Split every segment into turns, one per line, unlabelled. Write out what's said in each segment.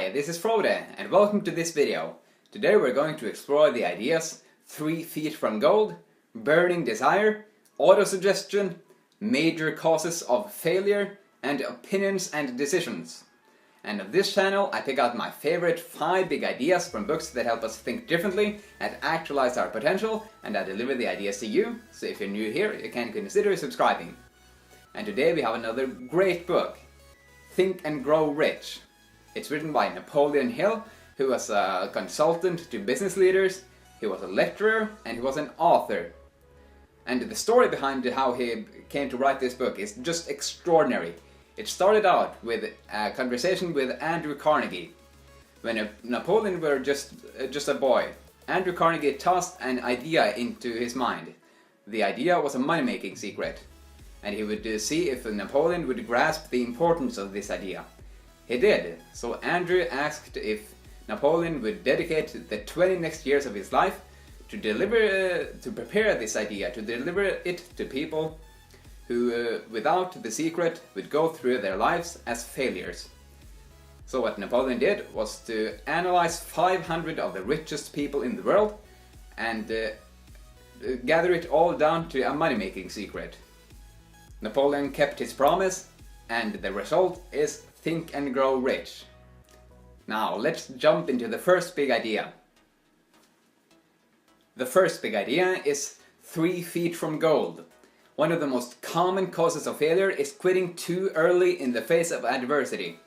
Hi, this is Frode, and welcome to this video. Today we're going to explore the ideas 3 feet from gold, burning desire, autosuggestion, major causes of failure, and opinions and decisions. And on this channel I pick out my favorite 5 big ideas from books that help us think differently and actualize our potential, and I deliver the ideas to you, so if you're new here you can consider subscribing. And today we have another great book, Think and Grow Rich. It's written by Napoleon Hill, who was a consultant to business leaders, he was a lecturer, and he was an author. And the story behind how he came to write this book is just extraordinary. It started out with a conversation with Andrew Carnegie. When Napoleon were just a boy, Andrew Carnegie tossed an idea into his mind. The idea was a money-making secret, and he would see if Napoleon would grasp the importance of this idea. He did, so Andrew asked if Napoleon would dedicate the 20 next years of his life to prepare this idea, to deliver it to people who, without the secret, would go through their lives as failures. So what Napoleon did was to analyze 500 of the richest people in the world and gather it all down to a money-making secret. Napoleon kept his promise, and the result is Think and Grow Rich. Now let's jump into the first big idea. The first big idea is 3 feet from gold. One of the most common causes of failure is quitting too early in the face of adversity.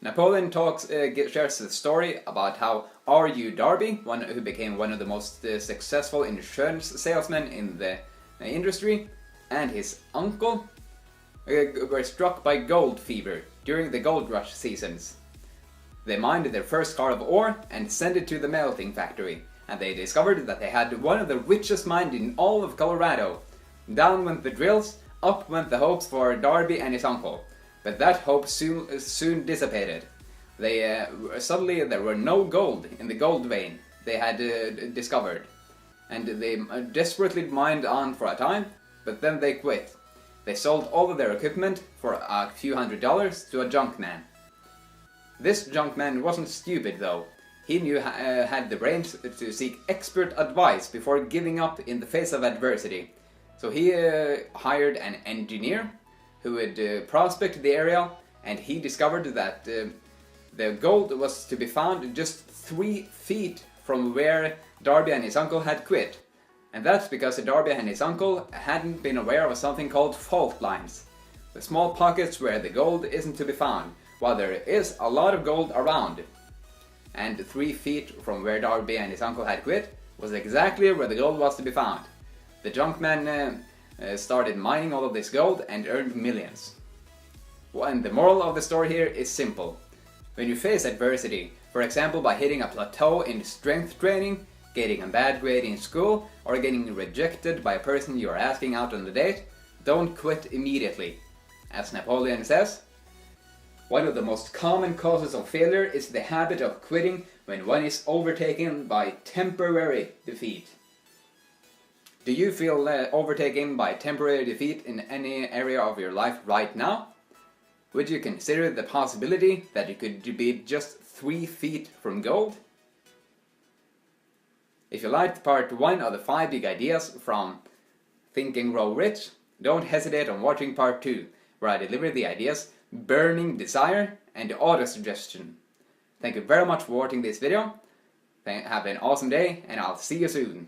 Napoleon shares the story about how R.U. Darby, who became one of the most successful insurance salesmen in the industry, and his uncle were struck by gold fever during the gold rush seasons. They mined their first car of ore and sent it to the melting factory, and they discovered that they had one of the richest mines in all of Colorado. Down went the drills, up went the hopes for Darby and his uncle, but that hope soon dissipated. Suddenly there were no gold in the gold vein they had discovered, and they desperately mined on for a time, but then they quit. They sold all of their equipment for a few $100s to a junk man. This junk man wasn't stupid though. He had the brains to seek expert advice before giving up in the face of adversity. So he hired an engineer who would prospect the area, and he discovered that the gold was to be found just 3 feet from where Darby and his uncle had quit. And that's because Darby and his uncle hadn't been aware of something called fault lines. The small pockets where the gold isn't to be found, while there is a lot of gold around. And 3 feet from where Darby and his uncle had quit was exactly where the gold was to be found. The junk man started mining all of this gold and earned millions. And the moral of the story here is simple. When you face adversity, for example by hitting a plateau in strength training, getting a bad grade in school, or getting rejected by a person you are asking out on a date, don't quit immediately. As Napoleon says, one of the most common causes of failure is the habit of quitting when one is overtaken by temporary defeat. Do you feel overtaken by temporary defeat in any area of your life right now? Would you consider the possibility that you could be just 3 feet from gold? If you liked part 1 of the 5 big ideas from Think and Grow Rich, don't hesitate on watching part 2, where I deliver the ideas Burning Desire and Autosuggestion. Thank you very much for watching this video. Have an awesome day, and I'll see you soon.